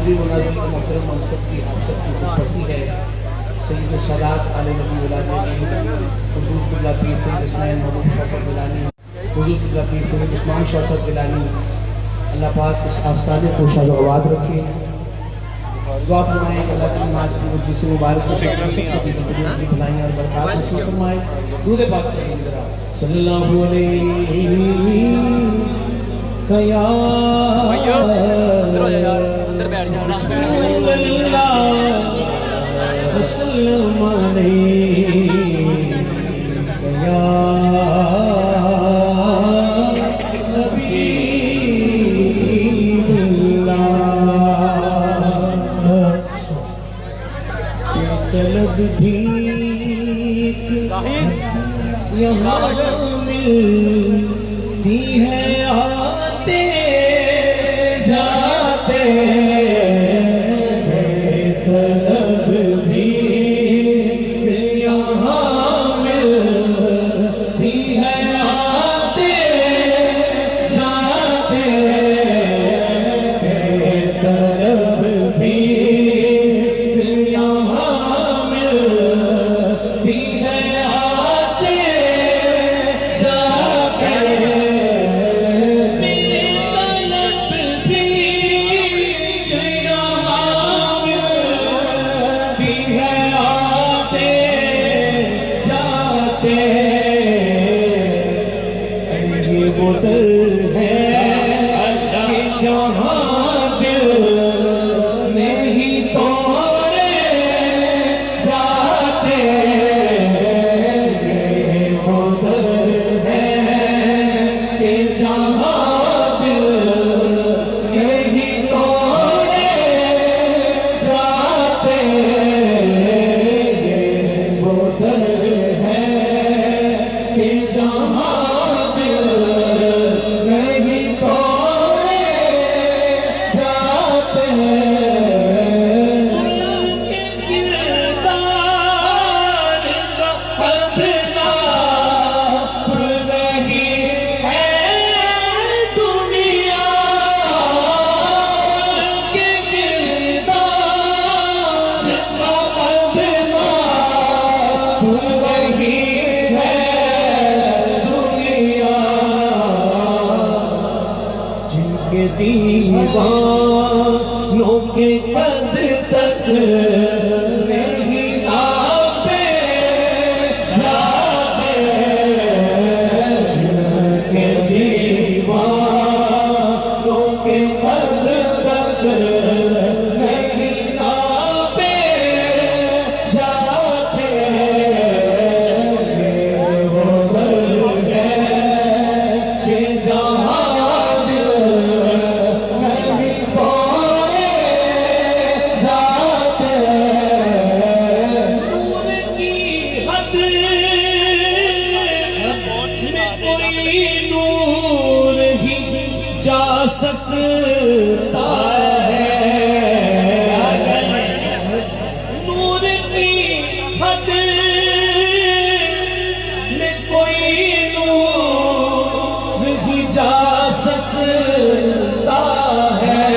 حاضری و ناظرین محترم ہم سب کی آپ سب کی خوشبختی ہے سید السادات علی نبی اولاد حضور قبلہ پیر سید اسماعیل محمود شاہ صاحب گیلانی، حضور قبلہ پیر سید عثمان شاہ صاحب گیلانی، اللہ پاک اس آستانے کو شاد و آباد رکھے. دعا فرمائیں کہ اللہ تعالیٰ آج کی مجلس مبارک کو سب کی بھلائیں اور برکات نصیب فرمائے. درود پاک پڑھیں ذرا. صلی اللہ علیہ یا رسول اللہ وسلم علیک یا حبیب اللہ. طلب بھیک یہاں ملتی ہے آتے جاتے. طلب بھیک یہاں ملتی ہے آتے جاتے. طلب بھیک یہاں ملتی ہے آتے جاتے. وہ در ہے کہ جہاں دل نہیں توڑے جاتے. وہ در ہے کہ جہاں دل نہیں توڑے جاتے. وہ در ہے کہ جہاں دیوانوں کے قد تک نہیں آتے جاتے. جن کے دیوانوں کے قد تک نہیں آتے جاتے. وہ در ہے کہ جہاں سکتا ہے. نور کی حد میں کوئی نور ہی جا سکتا ہے.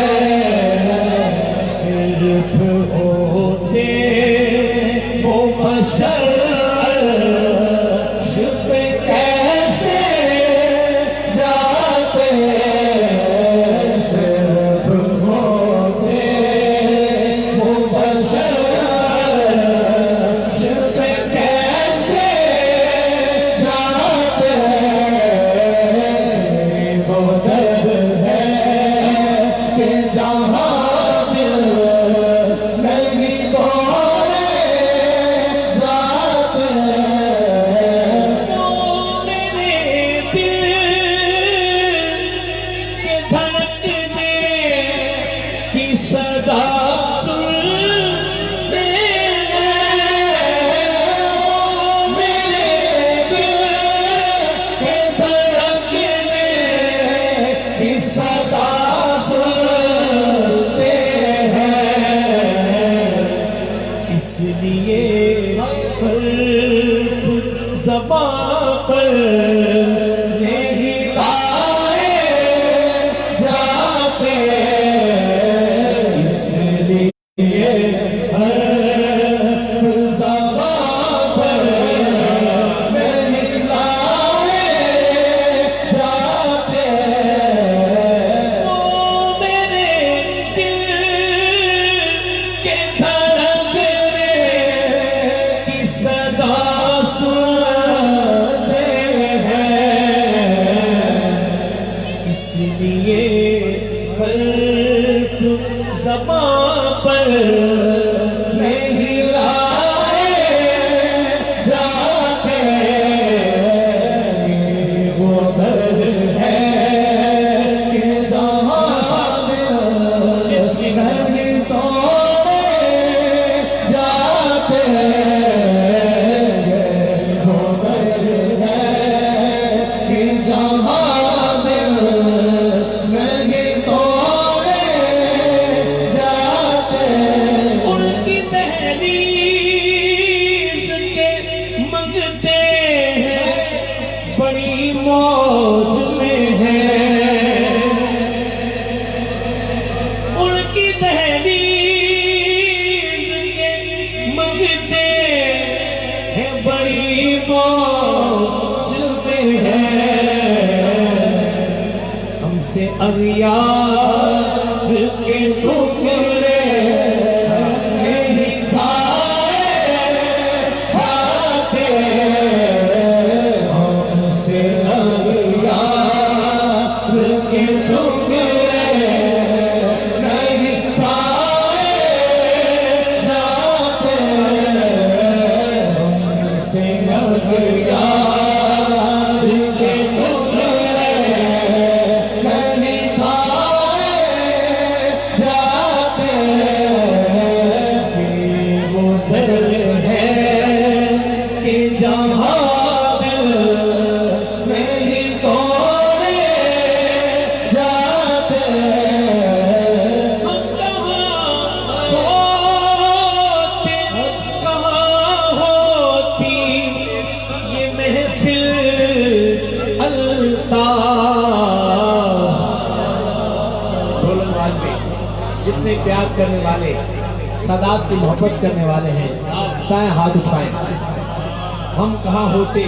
صرف ہوتے وہ بشر عرش پہ کیسے جاتے. صدا سنتے ہیں میرے دل کے دھڑکنے کی صدا سنتے ہیں. اس لیے حرف زبان پر نہیں لائے جا لیے حرف زبان پر نہیں لائے جاتے وہ در ہے کہ جہاں نہیں توڑے جاتے وہ در ہے کہ جہاں نہیں توڑے جاتے ان کی دہلیز کے منگتے ہیں بڑی موج میں ہے ان کی دہلیز کے منگتے ہیں بڑی موج میں ہے ہم سے اغیار کے ٹکڑے نہیں کھائے جاتے ہم سے اغیار کے ٹکڑے نہیں کھائے جاتے ہم سے اغیار کے ٹکڑے نہیں کھائے جاتے کہ وہ در ہے کہ جہاں دل نہیں توڑے جاتے ہم کہاں ہوتی یہ محفل الطاف جتنے پیار کرنے والے سادات کی محبت کرنے والے ہیں دائیں ہاتھ اٹھائیں ہم کہاں ہوتی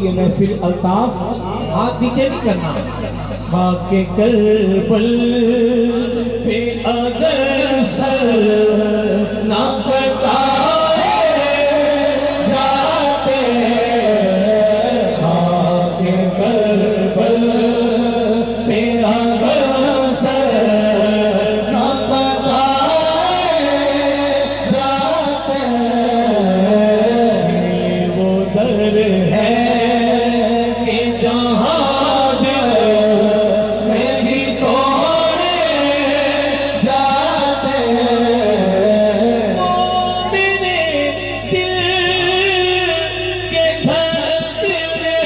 یہ محفل الطاف ہاتھ نیچے نہیں کرنا خاک کربل پہ اگر سر نہ کٹائے جاتے خاک کربل پہ اگر سر نہ کٹائے جاتے وہ در ہے کہ جہاں دل نہیں توڑے جاتے میرے دل کے دھڑکنے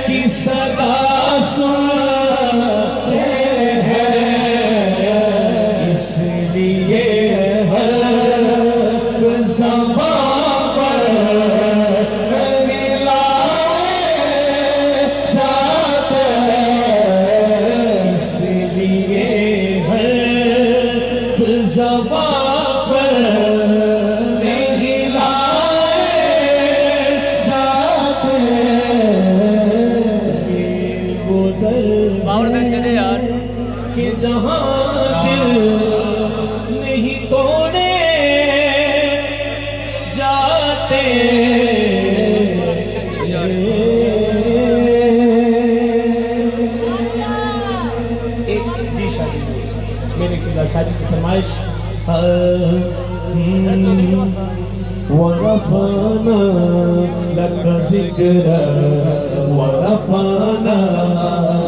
کی صدا سنتے ہیں اس لیے حرف زبان پر نہیں لائے جاتے اس لیے حرف زبان پر نہیں لائے جاتے وہ در کہ جہاں دل نہیں توڑے جاتے ایک جی شادی میرے شادی کی فرمائش ورفعنا لك ذكرا ورفعنا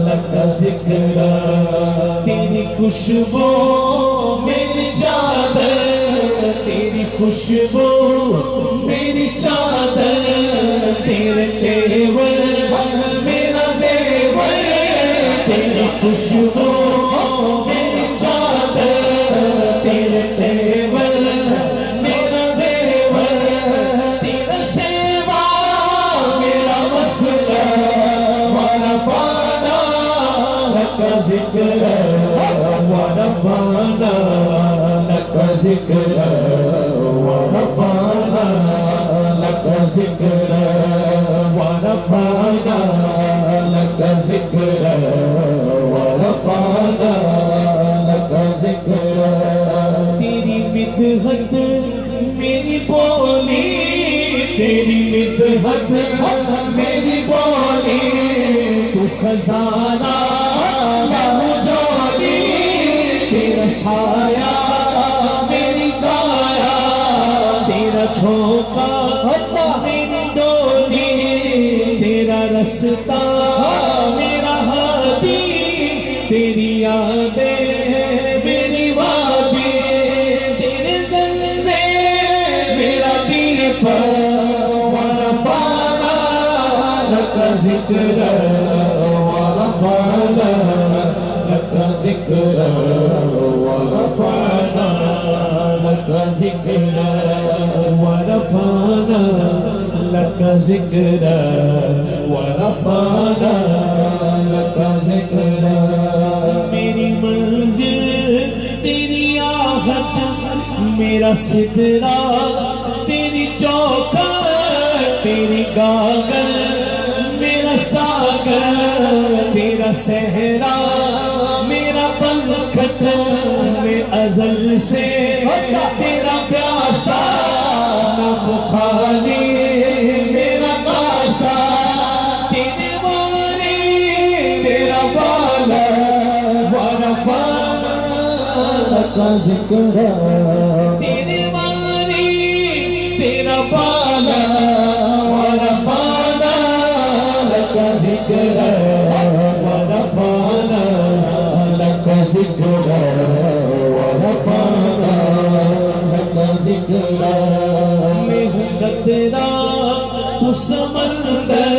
لك ذكرا تیری خوشبو میری چادر تیری خوشبو میری چادر تیرے تیور میرا زیور تیری خوشبو میری چادر تیرے تیور میرا زیور تیرا شیوا میرا مسئلہ ورفعنا لك ذکرا ورفعنا لك ذکرا ورفعنا لك ذکرا ورفعنا لك ذکرا ورفعنا لك ذکرا تیری مدحت میری بولی تیری مدحت میری بولی تو خزانہ سایہ میری کایا، تیرا جھونکا میری ڈولی، تیرا رستہ میرا ہادی، تیری یادیں میری وادی، تیرے ذلے میرا دل پر ورفعنا لك ذکرا ورفعنا لك ذکرا ورفعنا لك ذکرا ورفعنا لك ذکرا ورفعنا لك ذکرا۔ میری منزل تیری آہٹ، میرا سدرا تیری چوکھٹ، تیری گاگل میرا ساگر، تیرا صحرا میرا پنکھٹ، میں ازل سے تیرا پیاسا، نہ خالی میرا کاسا، تیرے واری تیرا بالا ورفعنا لك ذکرا، تیرے واری تیرا بالا ورفعنا لك ذکرا ورفعنا لك ذکرا ورفعنا لك ذکرا۔ میں ہوں قطرہ تو سمندر،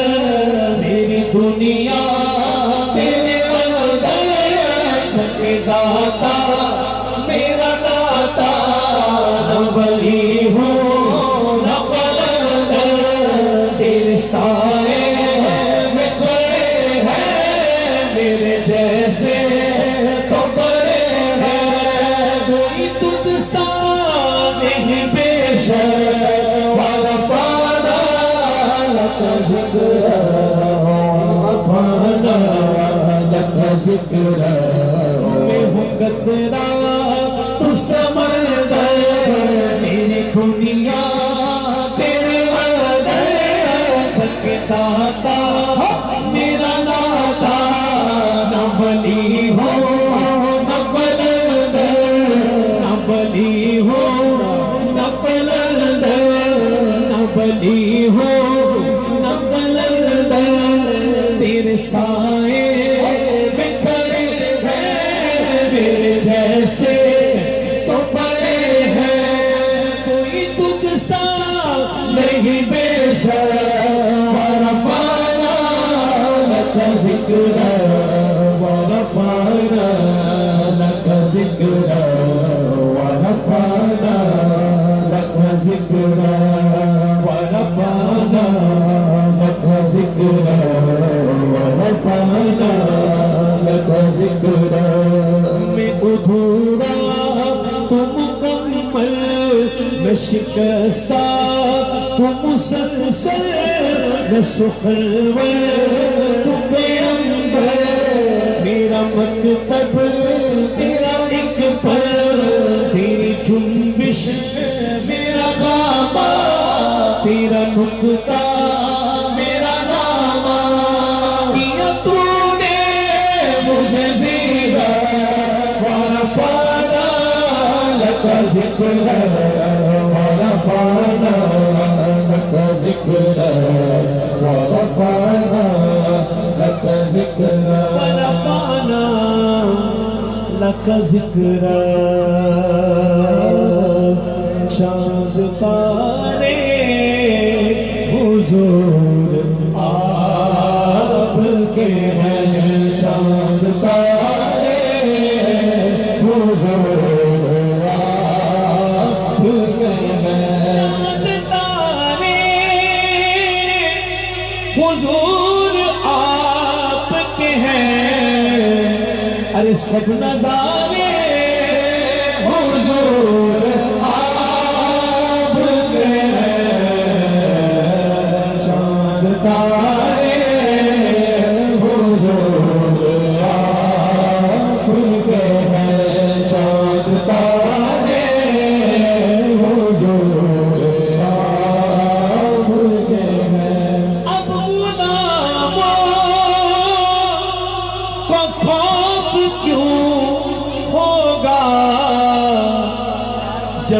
میری دنیا تیرے اندر، سچ ذاتا میرا ناتا، نہ ولی ہوں نہ قلندر، تیرے سائے میں کھڑے ہیں، میرے جیسے تو بڑے ہیں، کوئی تجھ سا نہیں بے شر، ورفعنا لك ذکرا ورفعنا لك ذکرا۔ میں ہوں قطرہ تو سمندر، میری دنیا تیرے اندر، سچ داتا میرا ناتا، نہ ولی ہو نہ قلندر، نہ ولی ہو نہ قلندر، نہ ولی ہو نہ قلندر، تیرے سائے میں کھڑے ہیں، میرے جیسے تو بڑے ہیں، کوئی تجھ سا نہیں بے شر، ورفعنا لك ذکرا ورفعنا لك ذکرا ورفعنا لك ذکرا ورفعنا لك ذکرا ورفعنا لك ذکرا۔ میں ادھورا تو مکمل، میں شکستہ تو مسلسل، میں سخنور تو پیغمبر، میرا مکتب تیرا ایک پل، تیری جنبش میرا غامہ، تیرا نکتہ میرا نامہ، کیا تو نے مجھے زیرا، ورفعنا لك ذکرا ورفعنا لك ذکرا ورفعنا لك ذکرا ورفعنا لك ذکرا۔ چاند تارے حضور آپ کے ہیں، چاند تارے حضور آپ کے ہیں، چاند تارے حضور آپ کے ہیں، ارے سب نظارے حضور آپ کے ہیں، چاند تارے حضور آپ کے ہیں، چاند تارے حضور آپ کے ہیں۔ اب غلاموں کو خوف کیوں ہوگا،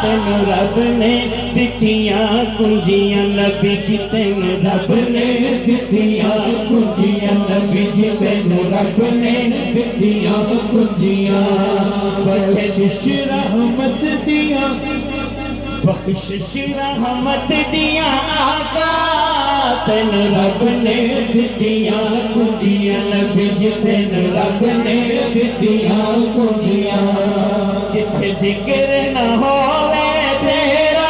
تین رب نے دتیاں کنجیاں نبی جی تین رب نے دتیاں کنجیاں نبی جی تین رب نے دتیاں کنجیاں بخشش رحمت دیاں بخشش رحمت دیاں آقا تین رب نے دتیاں کنجیاں نبی جی تین رب نے دتیاں کنجیاں جتھے ذکر نہ ہووے تیرا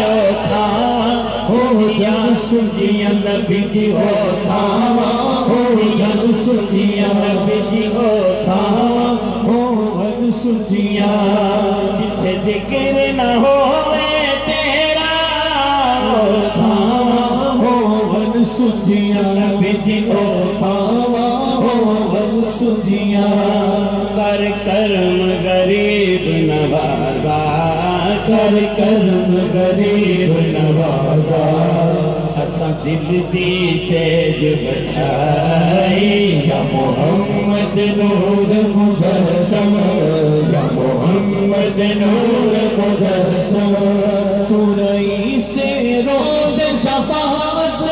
او تھاواں ہو جان سجیاں نبی جی او تھاواں ہو جان سجیاں نبی جی او تھاواں ہو جان سجیاں جتھے ذکر نہ ہووے تیرا او تھاواں ہو جان سجیاں نبی جی او تھاواں ہو جان سجیاں کر کرم غریب نوازا کر کرم غریب نوازا اساں دل دی سیج بچھائی یا محمد نور مجسم یا محمد نور مجسم تو رئیس روز شفاعت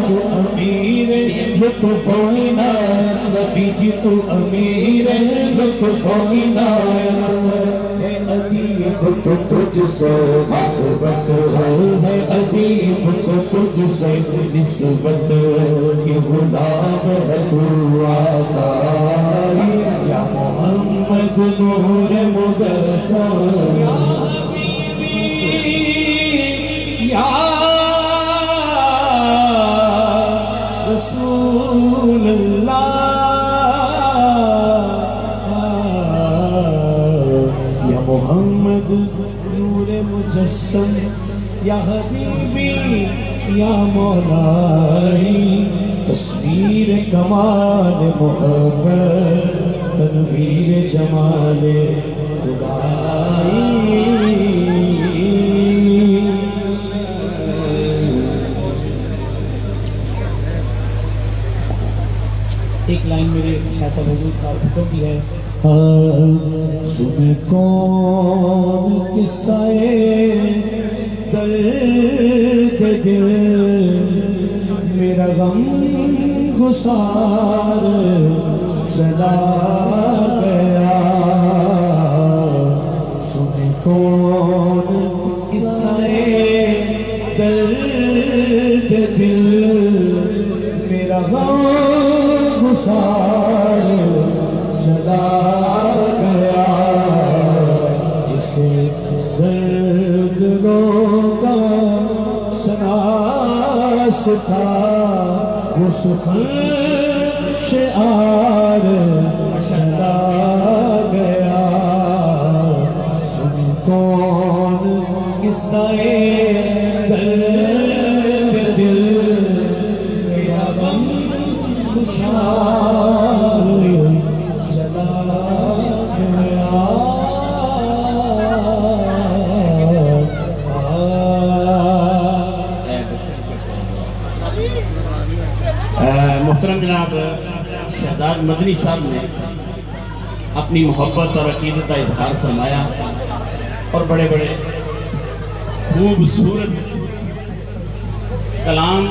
جو امیر لطف و عنایت نبی جی تو امیر لطف و عنایت ہے ادیب کو تجھ سے نسبت ہے ادیب کو تجھ سے نسبت یہ غلام ہے تو آقا یا محمد نور مجسم یا حبیبی یا رسول اللہ یا محمد نور مجسم یا حبیبی یا مولائی تصویر کمال محبت تنویر جمال خدائی ایک لائن میرے شاہ صاحب حضور کا حکم بھی ہے سن کون قصہ درد دل میرا غم گسار چلا گیا سن کون قصہ درد دل میرا غم گسار چلا گیا جسے درد روکا شناس تھا وہ سخن شعار چلا گیا سن کون قصہ درد دل میرا غم گسار چلا گیا محترم جناب شہزاد مدنی صاحب نے اپنی محبت اور عقیدت کا اظہار فرمایا اور بڑے بڑے خوبصورت کلام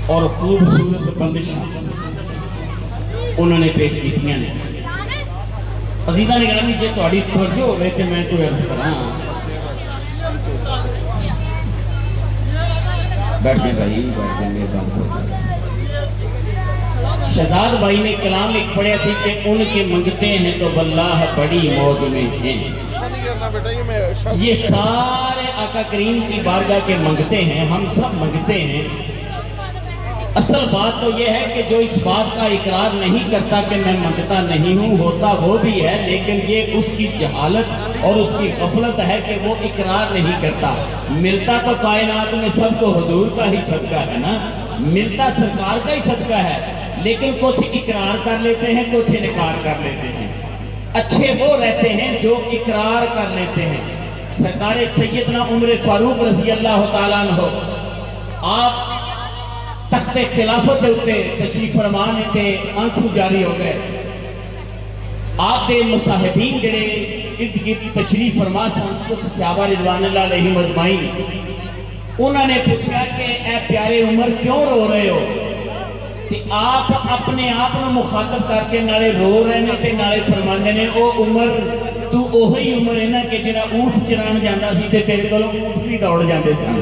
اور خوبصورت بندشاں انہوں نے پیش کیتیاں نے عزیزاں نے گرامی جے تہاڈی توجہ ہوے تے میں تو عرض کراں بیٹھ کے بھائی بیٹھ کے میرے سامنے شہزاد بھائی نے کلام ایک پڑھا تھی کہ ان کے منگتے ہیں تو واللہ بڑی موج میں ہیں یہ سارے آقا کریم کی بارگاہ کے منگتے ہیں ہم سب منگتے ہیں اصل بات تو یہ ہے کہ جو اس بات کا اقرار نہیں کرتا کہ میں منگتا نہیں ہوں ہوتا وہ بھی ہے لیکن یہ اس کی جہالت اور اس کی غفلت ہے کہ وہ اقرار نہیں کرتا ملتا تو کائنات میں سب کو حضور کا ہی صدقہ ہے نا ملتا سرکار کا ہی صدقہ ہے لیکن کچھ اقرار کر لیتے ہیں کچھ انکار کر لیتے ہیں اچھے وہ رہتے ہیں جو اقرار کر لیتے ہیں سرکار سیدنا عمر فاروق رضی اللہ تعالیٰ عنہ آپ تخت خلافت دے اتے تشریف فرمان تے آنسو جاری ہو گئے. آپ دے مصاحبین جڑے ارد گرد تشریف فرما سن کچھ صحابہ رضوان اللہ علیہم اجمعین انہوں نے پوچھا کہ اے پیارے عمر کیوں رو رہے ہو؟ کہ آپ اپنے آپ کو مخاطب کر کے نالے رو رہے ہیں تے نالے فرماندے نے او عمر تو اوہی عمر ہے نا کہ جڑا اونٹ چران جاندا سی تے تیرے کولوں اونٹ بھی دوڑ جاندے سن.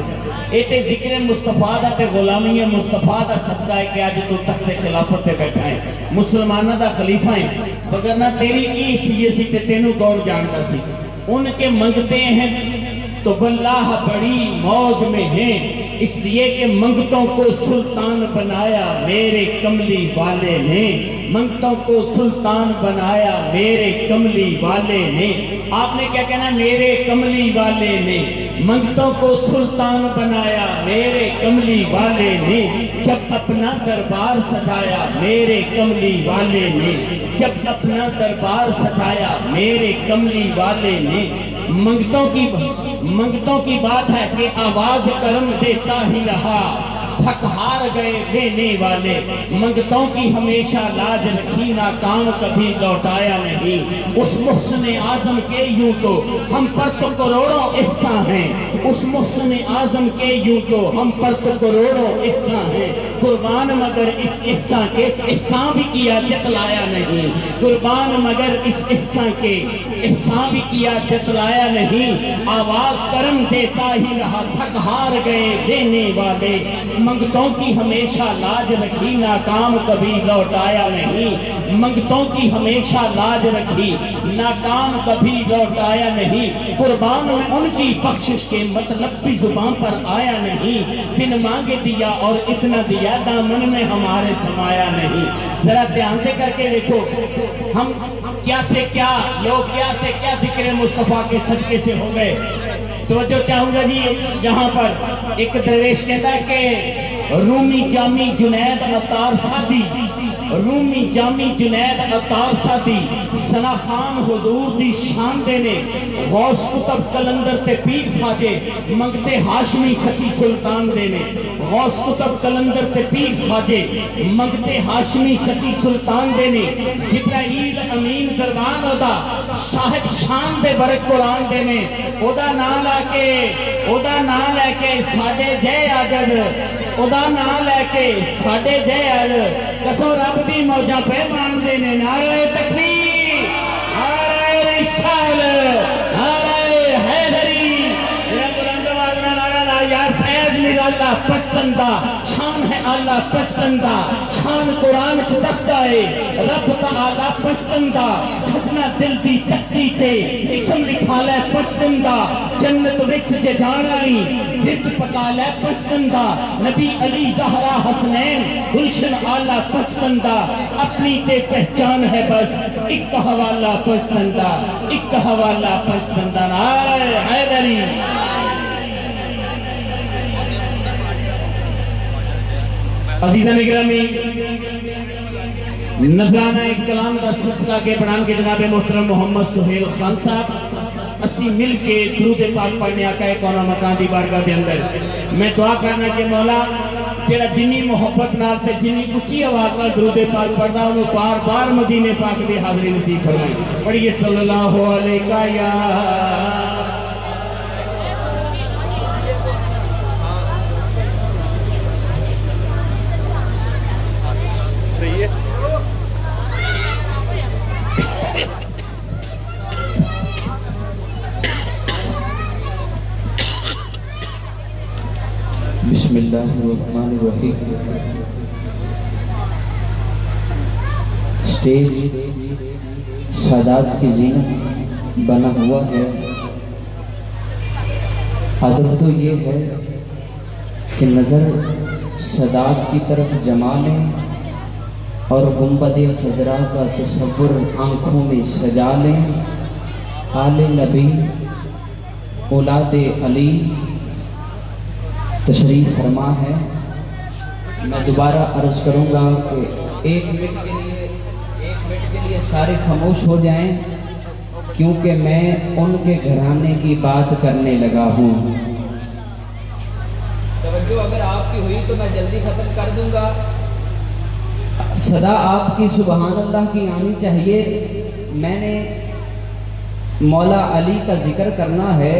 اے تے ذکر مصطفیٰ دا تے غلامی مصطفیٰ دا صدقہ ہے کہ آج تو تخت خلافت تے بیٹھا ہے مسلمانہ دا خلیفہ ہے وگرنہ تیری کی حیثیت سی تے تینوں دوڑ جاندا سی. ان کے منگتے ہیں تو واللہ بڑی موج میں ہیں اس لیے کہ منگتوں کو سلطان بنایا میرے کملی والے نے. منگتوں کو سلطان بنایا میرے کملی والے نے. آپ نے کیا کہنا؟ میرے کملی والے نے. منگتوں کو سلطان بنایا میرے کملی والے نے. جب اپنا دربار سجایا میرے کملی والے نے. جب اپنا دربار سجایا میرے کملی والے نے. منگتوں کی بات ہے کہ آواز کرم دیتا ہی رہا تھک ہار گئے دینے والے. منگتوں کی ہمیشہ لاج رکھی ناکام کبھی لوٹایا نہیں. اس محسن اعظم کے یوں تو ہم پر تو کروڑوں احسان ہیں. اس محسن اعظم کے یوں تو ہم پر تو کروڑوں احسان ہیں. قربان مگر اس احسان کے احسان بھی کیا جتلایا نہیں. قربان مگر اس احسان کے احسان بھی کیا جتلایا نہیں. آواز کرم دیتا ہی رہا تھک ہار گئے دینے والے. منگتوں کی ہمیشہ لاج رکھی ناکام کبھی لوٹایا نہیں. منگتوں کی ہمیشہ لاج رکھی ناکام کبھی لوٹایا نہیں. قربان میں ان کی بخشش کے مطلب بھی زبان پر آیا نہیں. بن مانگے دیا اور اتنا دیا دامن میں ہمارے سمایا نہیں. ذرا دھیان دے کر کے دیکھو ہم کیا سے کیا لوگ کیا سے کیا ذکر مصطفیٰ کے صدقے سے ہو گئے. توجہ چاہوں گا جی یہاں پر ایک درویش کہتا ہے کہ رومی جامی جنید عطار ساتھی رومی جامی جنید عطار ساتھی سنا خان حضور دی شان دینے غوث کتب کلندر تے پیر خواجے منگتے ہاشمی سکی سلطان دینے. غوث کتب کلندر تے پیر خواجے منگتے ہاشمی سکی سلطان دینے. جبرائیل امین دربان ہوتا شاہد شان دے برک قرآن دینے. اودا نام لے کے ساڑے جے آجد اودا نام لے کے ساڑے جے آجد قسم رب دی موجہ پہ مان دینے. نعرہ تکبیر نعرہ رسالت نعرہ حیدری بلند آواز میں نعرہ لا یار فیض میرا اللہ پچتندہ شان ہے اللہ پچتندہ شان قرآن کی دستائے رب تعالیٰ پچتندہ سجنہ دل دی تختی تے اسم لکھا لے پچتندہ جنت وچ جے جانائی دت پکا لے پچتندہ نبی علی زہرا حسنین گلشن آلہ پچتندہ اپنی تے پہچان ہے بس ایک حوالہ پچتندہ ایک حوالہ پچتندہ. نعرہ حیدری. عزیزان اکرامی نذرانہ کلام کا سلسلہ کے بنان کے جناب محترم محمد سہیل خان صاحب اسی مل کے درود پاک پڑھنے آقا کون مکان دی بارگاہ دے اندر میں دعا کرنا کہ مولا تیرا جنی محبت نال تے جنی اچھی آواز نال درود پاک پڑھدا انہوں بار بار مدینے پاک دے حاضری نصیب فرمائے. پڑھیے صلی اللہ علیہ یا بسم اللہ الرحمن الرحیم. اسٹیج سادات کی زینت بنا ہوا ہے. ادب تو یہ ہے کہ نظر سادات کی طرف جما لیں اور گنبد خضرا کا تصور آنکھوں میں سجا لیں. آل نبی اولاد علی تشریف فرما ہے. میں دوبارہ عرض کروں گا کہ ایک منٹ کے لیے سارے خاموش ہو جائیں کیونکہ میں ان کے گھرانے کی بات کرنے لگا ہوں. توجہ اگر آپ کی ہوئی تو میں جلدی ختم کر دوں گا. صدا آپ کی سبحان اللہ کی آنی چاہیے. میں نے مولا علی کا ذکر کرنا ہے.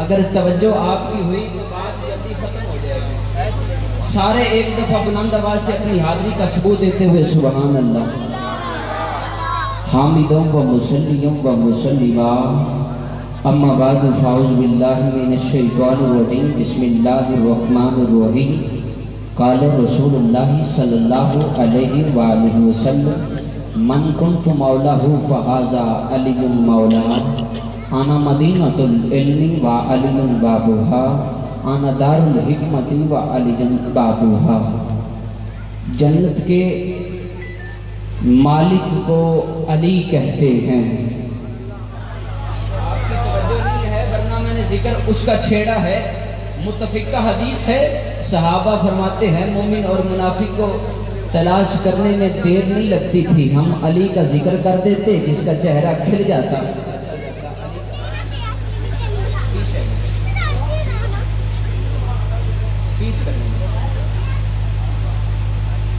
اگر توجہ آپ کی ہوئی تو بات جلدی ختم ہو جائے گی. سارے ایک دفعہ بلند آواز سے اپنی حاضری کا ثبوت دیتے ہوئے سبحان اللہ. حامدوں و مسلیوں و مسلمات، اما بعد فاعوذ باللہ من الشیطان الرجیم، بسم اللہ الرحمن الرحیم. قال رسول اللہ صلی اللہ علیہ وآلہ وسلم من کنت مولاه فہذا علی مولا. انا مدینۃ العلم و علی بابها، انا دار الحکمت و علی بابها. جنت کے مالک کو علی کہتے ہیں. آپ کی توجہ نہیں ہے ورنہ میں نے ذکر اس کا چھیڑا ہے. متفقہ حدیث ہے. صحابہ فرماتے ہیں مومن اور منافق کو تلاش کرنے میں دیر نہیں لگتی تھی. ہم علی کا ذکر کر دیتے جس کا چہرہ کھل جاتا.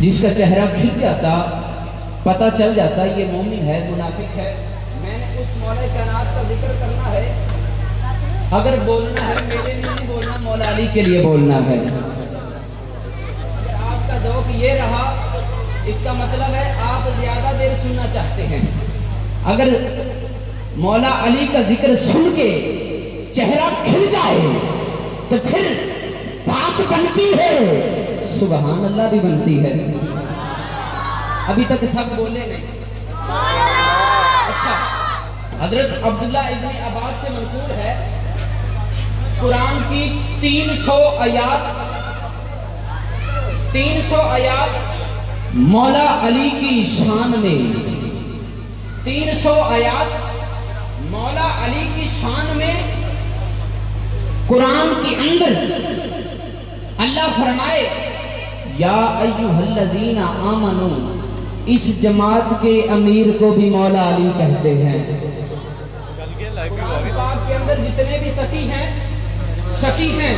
جس کا چہرہ کھل جاتا، پتہ چل جاتا یہ مومن ہے منافق ہے. میں نے اس مولا کائنات کا ذکر کرنا ہے. اگر بولنا ہے میرے لیے نہیں بولنا، مولا علی کے لیے بولنا ہے. اگر آپ کا ذوق یہ رہا اس کا مطلب ہے آپ زیادہ دیر سننا چاہتے ہیں. اگر مولا علی کا ذکر سن کے چہرہ کھل جائے تو پھر بات بنتی ہے، سبحان اللہ بھی بنتی ہے. ابھی تک سب بولے نہیں. اچھا، حضرت عبداللہ ابن عباس سے منقول ہے قرآن کی 300 آیات مولا علی کی شان میں. 300 آیات مولا علی کی شان میں قرآن کے اندر اللہ فرمائے یا ایھا الذین آمنوا. اس جماعت کے امیر کو بھی مولا علی کہتے ہیں. پاک کے اندر جتنے بھی سخی ہیں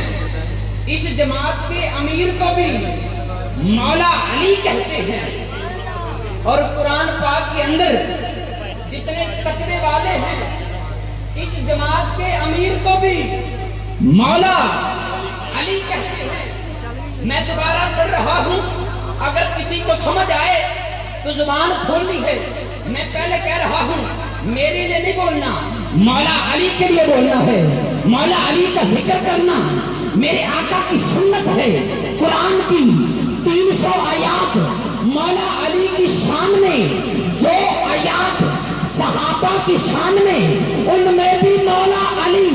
اس جماعت کے امیر کو بھی مولا علی کہتے ہیں. اور قرآن پاک کے اندر جتنے تقوی والے ہیں اس جماعت کے امیر کو بھی مولا علی کہتے ہیں. میں دوبارہ پڑھ رہا ہوں، اگر کسی کو سمجھ آئے تو زبان کھولنی ہے. میں پہلے کہہ رہا ہوں میرے لیے نہیں بولنا، مولا علی کے لیے بولنا ہے. مولا علی کا ذکر کرنا میرے آقا کی سنت ہے. قرآن کی 300 آیات مولا علی کی شان میں، جو آیات صحابہ کی شان میں ان میں بھی مولا علی،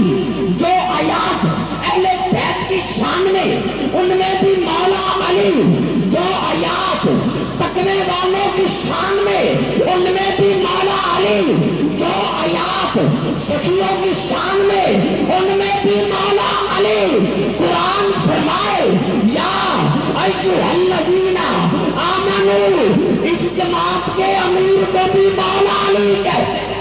جو آیات اہل بیت کی شان میں ان میں بھی مولا علی، جو آیات تقوی والوں کی شان میں ان میں بھی مولا علی، جو آیات سخیوں کی شان میں ان میں بھی مولا علی. قرآن فرمائے یا ایھا الذین آمنوا، اس جماعت کے امیر کو بھی مولا علی کہتے ہیں.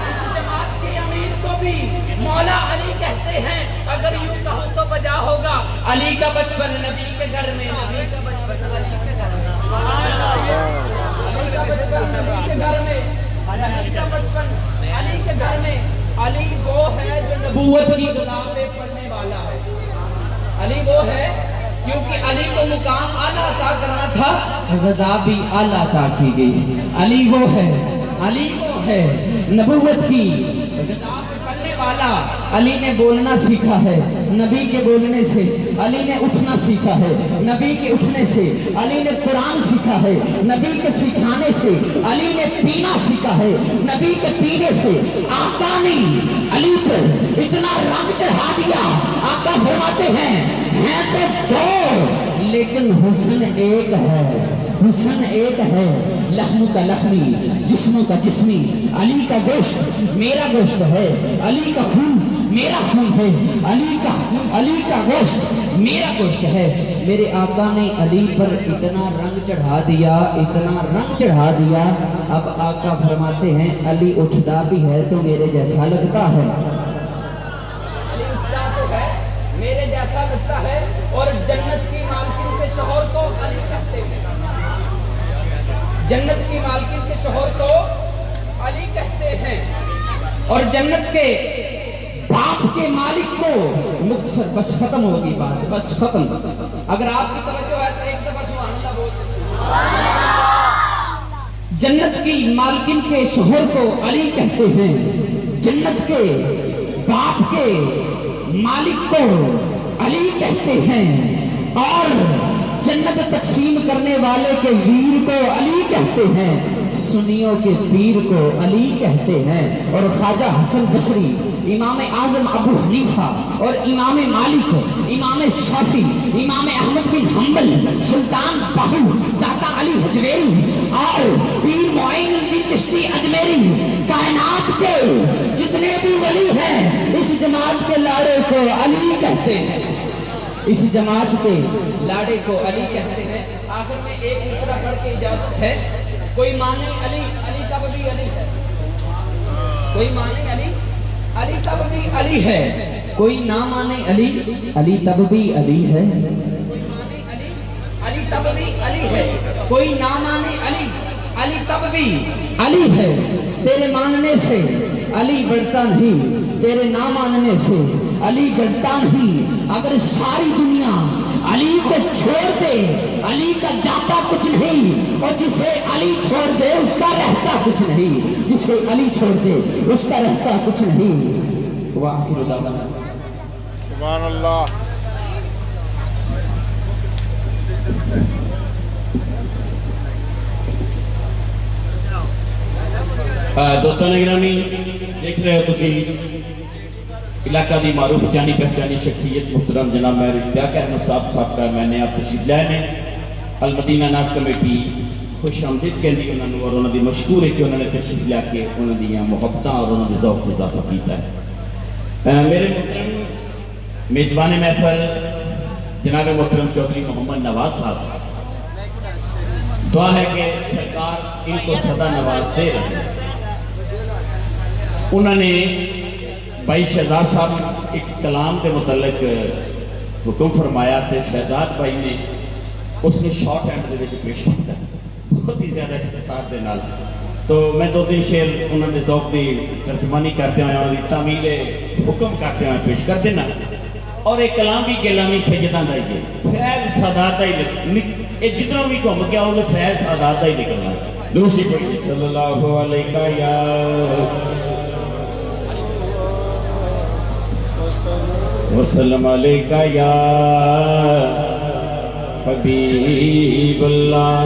اس جماعت کے امیر کو بھی مولا علی کہتے ہیں. اگر یوں کہوں تو بجا ہوگا علی کا بچپن نبی کے گھر میں، نبی کا بچپن علی کے گھر میں، علی کا بچپن نبی کے گھر میں، علی کا بچپن علی کے گھر میں. علی وہ ہے جو نبوت کی کتابیں پڑھنے والا ہے. علی وہ ہے کیونکہ علی کو مقام اعلیٰ عطا کرنا تھا، غذا بھی اعلیٰ عطا کی گئی. علی وہ ہے، علی وہ ہے نبوت کی کتابیں پڑھنے والا. علی نے بولنا سیکھا ہے نبی کے بولنے سے. علی نے اٹھنا سیکھا ہے نبی کے اٹھنے سے. علی نے قرآن سیکھا ہے نبی کے سکھانے سے. علی نے پینا سیکھا ہے نبی کے پینے سے. آقا نے علی پر اتنا رنگ چڑھا دیا. آقا فرماتے ہیں تو دو لیکن حسن ایک ہے. حسن ایک ہے، لحم کا لحمی، جسم کا جسمی. علی کا گوشت میرا گوشت ہے، علی کا خون میرا خون ہے، علی کا گوشت میرا گوشت ہے. میرے آقا نے علی پر اتنا رنگ چڑھا دیا، اتنا رنگ چڑھا دیا. اب آقا فرماتے ہیں علی اٹھتا بھی ہے تو میرے جیسا لگتا ہے. علی اٹھتا تو ہے میرے کے جیسا لگتا ہے اور جنت کی مالکن کے شوہر کو علی کہتے ہیں. جنت کی مالکن کے شوہر کو علی کہتے ہیں اور جنت کے باپ کے مالک کو مختصر. بس ختم ہوگی بات, بس ختم. اگر آپ کی توجہ ہے تو ایک دفعہ سبحان اللہ بول. جنت کی مالکن کے شوہر کو علی کہتے ہیں, جنت کے باپ کے مالک کو علی کہتے ہیں اور جنت تقسیم کرنے والے کے ویر کو علی کہتے ہیں, سنیوں کے پیر کو علی کہتے ہیں. اور خواجہ حسن بصری, امام اعظم ابو حنیفہ اور امام مالک, امام شافعی, امام احمد بن حنبل, سلطان باہو, داتا علی حجویری اور پیر معین الدین چشتی اجمیری, کائنات کے جتنے بھی ولی ہیں اس جماعت کے لاڑے کو علی کہتے ہیں. اس جماعت کے لاڑے کو علی کہتے ہیں. آخر میں ایک مصرع پڑھ کے اجازت ہے. کوئی مانے علی, علی تب بھی علی ہے. کوئی مانے علی, علی تب بھی علی ہے. کوئی نہ مانے علی, علی تب بھی علی ہے. کوئی مانے علی, علی تب بھی علی ہے. کوئی نہ مانے علی, علی تب بھی علی ہے. تیرے ماننے سے علی بڑھتا نہیں, تیرے نہ ماننے سے علی گھٹتا نہیں. اگر ساری دنیا علی کو چھوڑ دے علی کا جاتا کچھ نہیں, اور جسے علی چھوڑ دے اس کا رہتا کچھ نہیں. جسے علی چھوڑ دے اس کا رہتا کچھ نہیں. وآخر دعوانا سبحان اللہ. دوستان گرامی, دیکھ رہے ہو تسی علاقہ دی معروف جانی پہچانی شخصیت محترم جناب مہر اشتیاق احمد صاحب کا میں نے آپ تشریف لائے نے. المدینہ نعت کمیٹی خوش آمدید کہندی انہوں نے, اور انہوں نے مشکور ہے کہ انہوں نے تشریف لیا کے انہوں نے محبتاں اور انہوں نے ذوق اضافہ کیتا ہے. میرے محترم میزبان محفل جناب محترم چودھری محمد نواز صاحب, دعا ہے کہ سرکار ان کو سدا نواز دے رہے ہیں. انہوں نے بھائی شہزاد صاحب ایک کلام کے متعلق حکم فرمایا تھے. شہزاد بھائی نے اس نے شارٹ ہینڈ دے وچ پیش کیا, بہت ہی زیادہ اختصار دے نال. تو میں دو تین شعر انہوں نے ذوق دی ترجمانی کرتے ہوئے اور تعمیل حکم کرتے ہوئے پیش کر دینا. اور ایک کلام بھی کلامی سیدہ دا ہی ہے, فیض سادات ہی جتنا بھی کہوں گیا وہ فیض سادات ہی نکلنا. دوسری کوئی صلی اللہ علیہ یا وسلم علیکہ یا حبیب اللہ.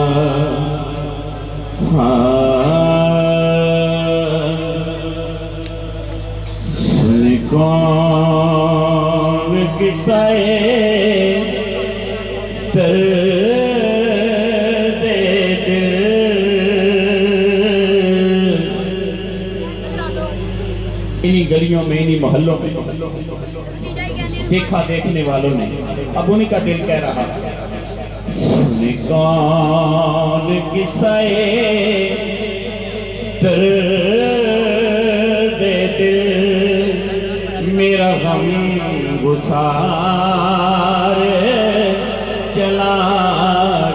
سن کون قصے درد دل, انہی گلیوں میں انہی محلوں میں دیکھا دیکھنے والوں نے, اب انہی کا دل کہہ رہا. سن کون قصے درد دل, میرا غم گسار چلا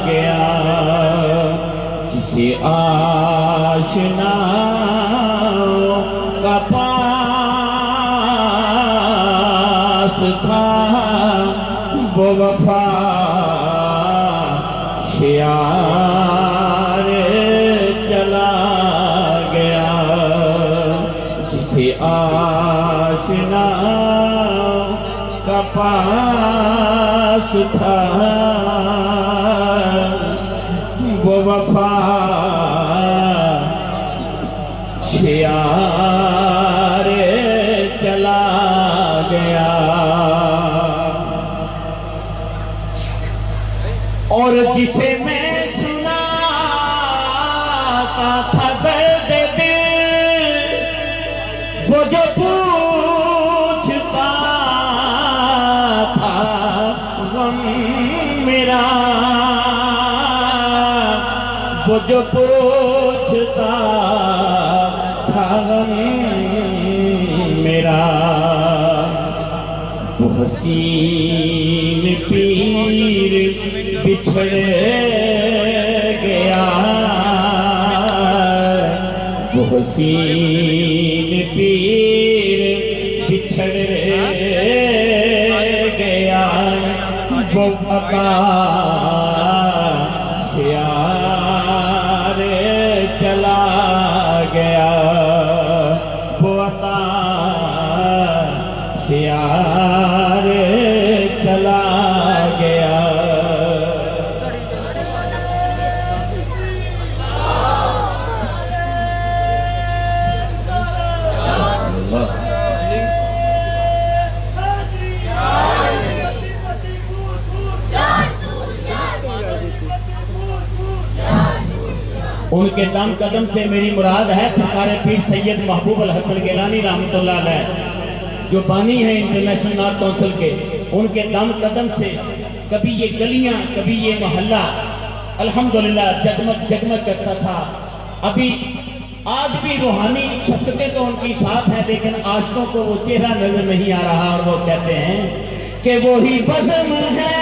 گیا. جسے آشنا کا تھا وہ وفا شیار چلا گیا. جسے آشنا کا پاس تھا وہ وفا شیار چلا گیا. اور جسے میں سناتا تھا درد دل, وہ جو پوچھتا تھا غم میرا, وہ جو پوچھتا تھا غم میرا, وہ حسین پیر بچھڑ گیا، وہ حسین پیر بچھڑ گیا، وہ عطا سے یار چلا گیا، وہ عطا سے یار چلا گیا۔ ان کے دم قدم سے میری مراد ہے سرکار پیر سید محبوب الحسن گیلانی رحمۃ اللہ علیہ، جو بانی ہیں انٹرنیشنل نارتھ کونسل کے۔ ان کے دم قدم سے کبھی یہ گلیاں، کبھی یہ محلہ الحمدللہ جگمگ جگمگ کرتا تھا۔ ابھی آج بھی روحانی شفقتیں تو ان کی ساتھ ہیں، لیکن عاشقوں کو وہ چہرہ نظر نہیں آ رہا، اور وہ کہتے ہیں کہ وہی بزم ہے،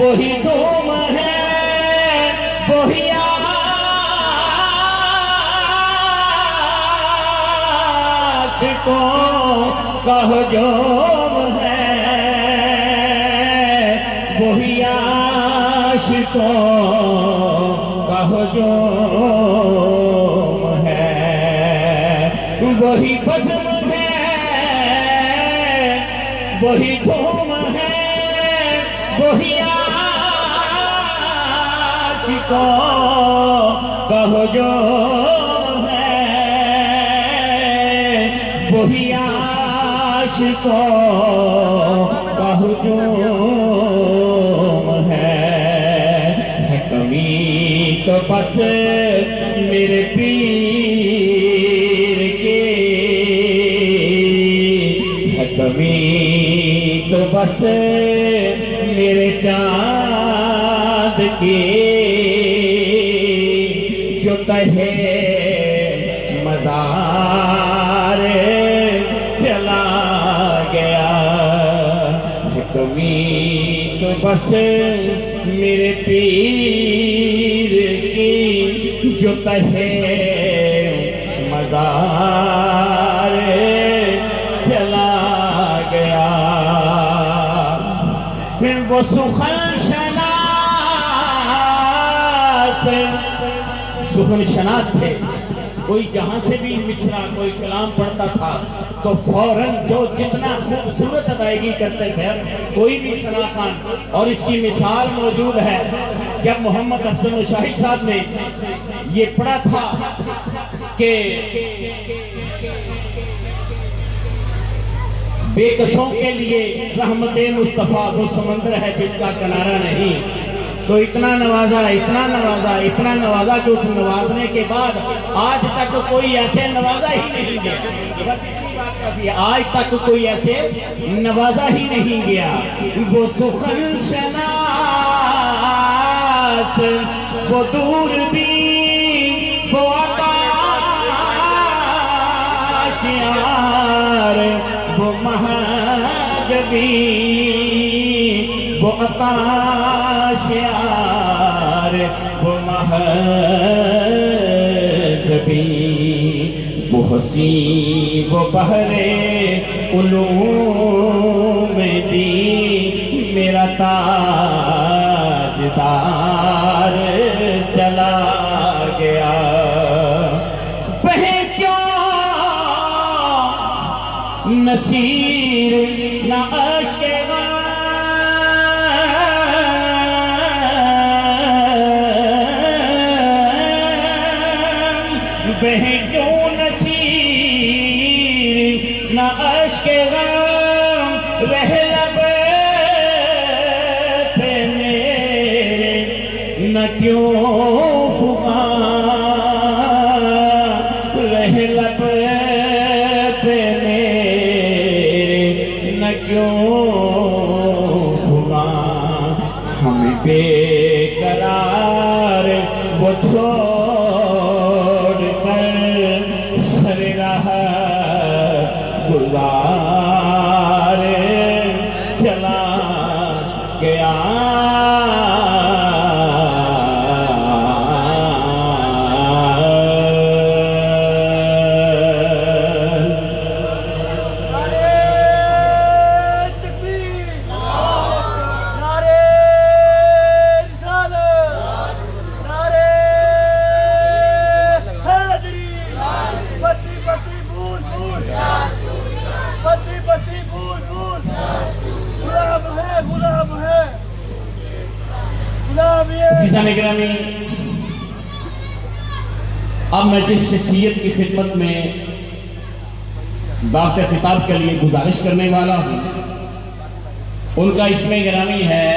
وہی دھوم ہے، وہی عاشقوں کا ہجوم ہے، وہی عاشقوں کا ہجوم ہے، وہی بزم ہے، وہی دھوم ہے، وہی کا ہجوم ہے، وہی عاشقوں کا ہجوم ہے۔ کمی تو بس میرے پیر کی ہے، کمی تو بس میرے چاند کی، جو کہے مزار چلا گیا، ہے کمی تو بس میرے پیر کی، جو کہے مزار چلا گیا۔ وہ سخن شناس تھے، کوئی جہاں سے بھی مصرع کوئی کلام پڑھتا تھا تو فوراً جو جتنا خوبصورت ادائیگی کرتے تھے کوئی بھی ثنا خان، اور اس کی مثال موجود ہے جب محمد افضل شاہی صاحب نے یہ پڑھا تھا کہ بے قصوں کے لیے رحمت مصطفیٰ وہ سمندر ہے جس کا کنارہ نہیں، تو اتنا نوازا اتنا نوازا اتنا نوازا کہ اس نوازنے کے بعد آج تک کوئی ایسے نوازا ہی نہیں گیا، آج تک کوئی ایسے نوازا ہی نہیں گیا۔ وہ سخن شناس، وہ دور بھی، وہ آشیار، وہ مہاجبی، وہ عطاشیار، وہ مہجبی، وہ حسین، وہ بحر علوم دی، میرا تاجدار چلا گیا۔ بہے کیوں نصیر نہ عشق بہے کیوں نصیر نہ عشق غم، رہ لب پہ میرے نہ کیوں خواہ، رہ لب پہ میرے نہ کیوں خواہ، ہمیں بے قرار وہ چھوڑ کر سر رہا گزار اب میں جس شخصیت کی خدمت میں دعوت خطاب کے لیے گزارش کرنے والا ہوں ان کا اسم گرامی ہے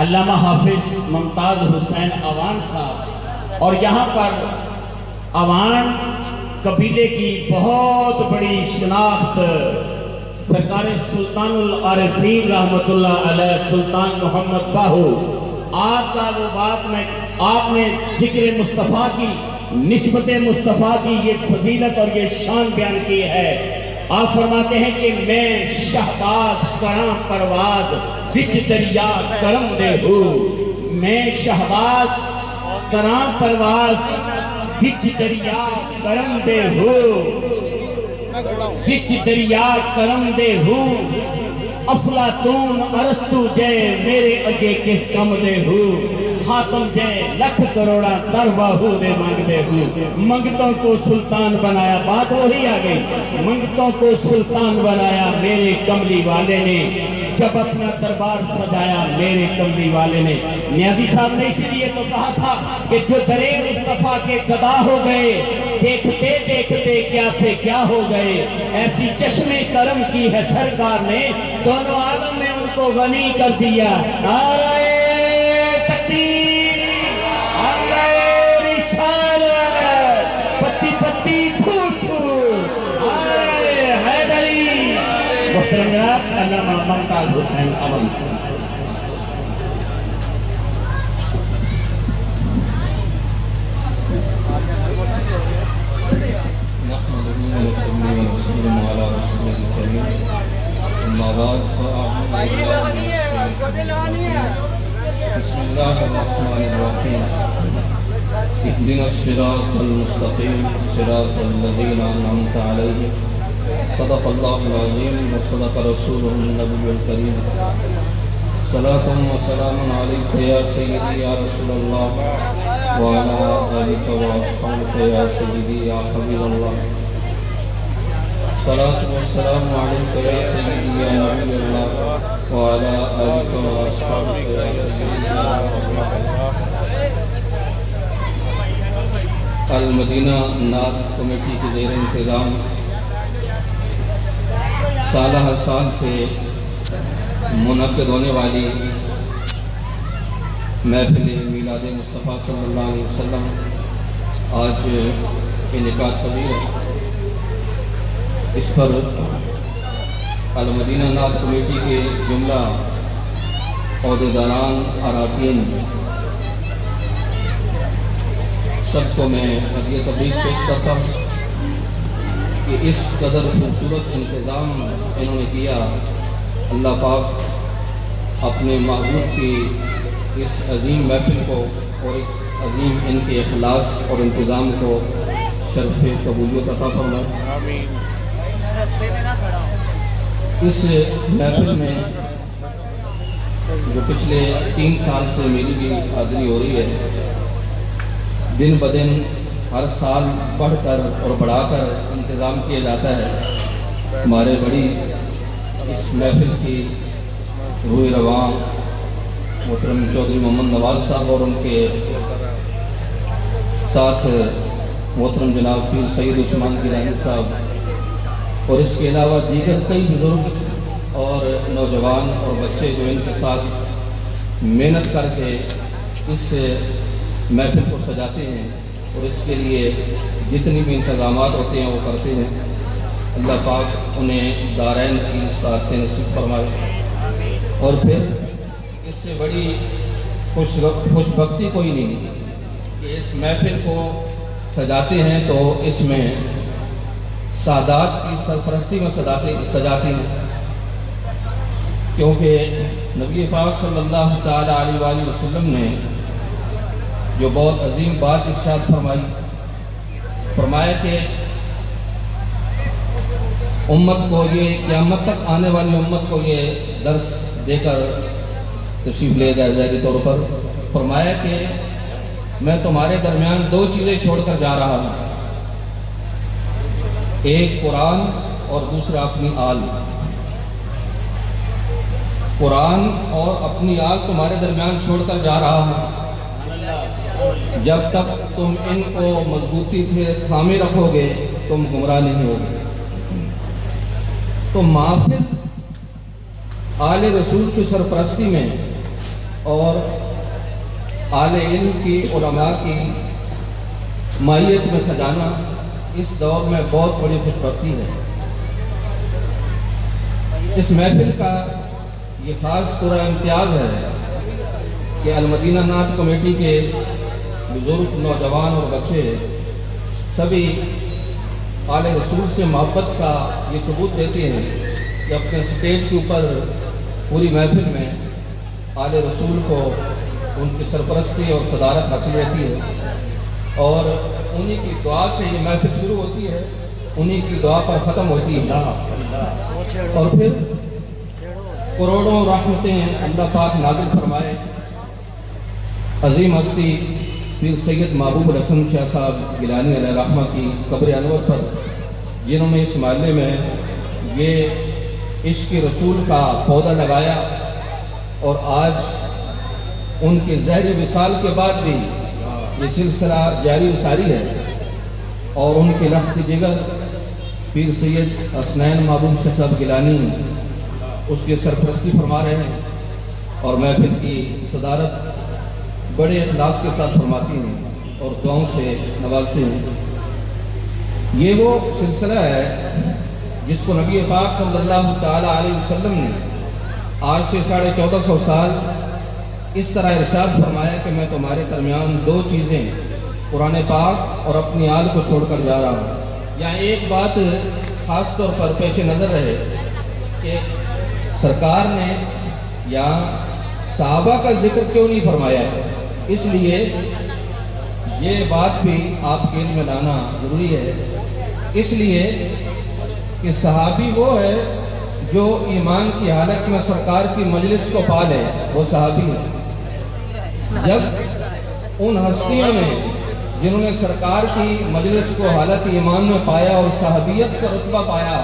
علامہ حافظ ممتاز حسین اوان صاحب، اور یہاں پر اوان قبیلے کی بہت بڑی شناخت سرکار سلطان العارفین رحمت اللہ علیہ سلطان محمد باہو، آپ کا وہ بات میں آپ نے ذکر مصطفیٰ کی، نسبت مصطفیٰ کی یہ فضیلت اور یہ شان بیان کی ہے۔ آپ فرماتے ہیں کہ میں شہباز کراں پرواز وچ دریا کرم دے ہو، میں شہباز کراں پرواز وچ دریا کرم دے ہو، وچ دریا کرم دے ہو، افلاطون ارسطو جے میرے اگے کس کم دے ہو، خاتم جے لکھ کروڑا در باہو دے مانگ دے ہو، منگتوں کو سلطان بنایا، بات وہی آ گئی، منگتوں کو سلطان بنایا میرے کملی والے نے، جب اپنا دربار سجایا میرے کملی والے نے۔ نیازی صاحب نے اس لیے تو کہا تھا کہ جو درے مصطفیٰ کے گدا ہو گئے، دیکھتے دیکھتے کیا سے کیا ہو گئے، ایسی چشم کرم کی ہے سرکار نے، دونوں عالم میں ان کو غنی کر دیا۔ نعرہ تکبیر، نعرہ رسالت، پتی پتی پھوٹ پھوٹ، نعرہ حیدری۔ محترم جناب علامہ ممتاز حسین اوان صاحب۔ بسم الله الرحمن الرحيم اهدنا الصراط المستقيم صراط الذين أنعمت عليهم صدق الله العظيم وصدق رسوله النبي الكريم صلاة وسلام عليك يا سيدي يا رسول الله وعلى آلك وأصحابك يا سيدي يا حبيب الله صلاة والسلام عليك يا سيدي يا نبي الله وعلى آلك وأصحابك يا سيدي يا حبيب الله۔ المدینہ نعت کمیٹی کے زیر انتظام سالہ ہر سال سے منعقد ہونے والی محفل میلاد مصطفیٰ صلی اللہ علیہ وسلم آج انعقاد پذیر ہے۔ اس پر المدینہ نعت کمیٹی کے جملہ عہدیداران اراکین سب کو میں ہدیہ تبریک پیش کرتا ہوں کہ اس قدر خوبصورت انتظام انہوں نے کیا۔ اللہ پاک اپنے محبوب کی اس عظیم محفل کو اور اس عظیم ان کے اخلاص اور انتظام کو شرف قبولیت عطا فرمائے۔ آمین۔ اس محفل میں جو پچھلے 3 سال سے میری بھی حاضری ہو رہی ہے، دن بدن ہر سال بڑھ کر اور بڑھا کر انتظام کیا جاتا ہے۔ ہمارے بڑی اس محفل کی روح رواں محترم چودھری محمد نواز صاحب اور ان کے ساتھ محترم جناب پیر سید عثمان گیلانی صاحب اور اس کے علاوہ دیگر کئی بزرگ اور نوجوان اور بچے جو ان کے ساتھ محنت کر کے اس محفل کو سجاتے ہیں اور اس کے لیے جتنی بھی انتظامات ہوتے ہیں وہ کرتے ہیں۔ اللہ پاک انہیں دارین کی سعادتیں نصیب فرمائے، اور پھر اس سے بڑی خوش بختی کوئی نہیں کہ اس محفل کو سجاتے ہیں تو اس میں سادات کی سرپرستی میں سجاتے ہیں، کیونکہ نبی پاک صلی اللہ تعالیٰ علیہ وآلہ وسلم نے جو بہت عظیم بات ارشاد فرمایا کہ امت کو یہ قیامت تک آنے والی امت کو یہ درس دے کر تشریف لے جائے ظاہری طور پر فرمایا کہ میں تمہارے درمیان 2 چیزیں چھوڑ کر جا رہا ہوں، ایک قرآن اور دوسرا اپنی آل۔ قرآن اور اپنی آل تمہارے درمیان چھوڑ کر جا رہا ہوں۔ جب تک تم ان کو مضبوطی سے تھامے رکھو گے تم گمراہ نہیں ہوگے۔ تو محفل آل رسول کی سرپرستی میں اور آل علم کی علماء کی مائیت میں سجانا اس دور میں بہت بڑی خوشبختی ہے۔ اس محفل کا یہ خاص طور امتیاز ہے کہ المدینہ نعت کمیٹی کے بزرگ، نوجوان اور بچے سبھی آل رسول سے محبت کا یہ ثبوت دیتے ہیں کہ اپنے اسٹیج کے اوپر پوری محفل میں آل رسول کو ان کی سرپرستی اور صدارت حاصل رہتی ہے، اور انہی کی دعا سے یہ محفل شروع ہوتی ہے، انہی کی دعا پر ختم ہوتی ہے، اور پھر کروڑوں رحمتیں اللہ پاک نازل فرمائے عظیم ہستی پیر سید محبوب الحسن شاہ صاحب گیلانی علیہ رحمہ کی قبر انور پر، جنہوں نے اس محلے میں یہ عشق رسول کا پودا لگایا، اور آج ان کے زہر وصال کے بعد بھی یہ سلسلہ جاری و ساری ہے، اور ان کے لخت جگر پیر سید حسنین محبوب شاہ صاحب گیلانی اس کے سرپرستی فرما رہے ہیں، اور محفل کی صدارت بڑے اخلاص کے ساتھ فرماتی ہیں اور دعاؤں سے نوازتے ہیں۔ یہ وہ سلسلہ ہے جس کو نبی پاک صلی اللہ تعالیٰ علیہ وسلم نے آج سے 1450 سال اس طرح ارشاد فرمایا کہ میں تمہارے درمیان دو چیزیں، قرآن پاک اور اپنی آل کو چھوڑ کر جا رہا ہوں۔ یہاں ایک بات خاص طور پر پیش نظر رہے کہ سرکار نے یہاں صحابہ کا ذکر کیوں نہیں فرمایا ہے، اس لیے یہ بات بھی آپ کے علم میں لانا ضروری ہے، اس لیے کہ صحابی وہ ہے جو ایمان کی حالت میں سرکار کی مجلس کو پالے، وہ صحابی ہے۔ جب ان ہستیوں نے جنہوں نے سرکار کی مجلس کو حالت ایمان میں پایا اور صحابیت کا رتبہ پایا،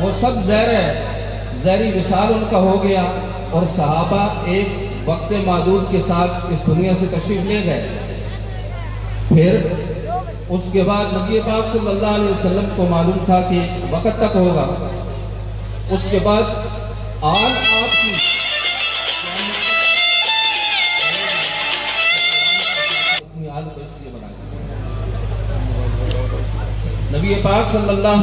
وہ سب زہری وصال ان کا ہو گیا، اور صحابہ ایک وقت معدود کے ساتھ اس دنیا سے تشریف لے گئے۔ پھر اس کے بعد نبی پاک صلی اللہ علیہ وسلم کو معلوم تھا کہ وقت تک ہوگا، اس کے بعد آل آپ کی اپنی آل کو اس لیے بنائی۔ نبی پاک صلی اللہ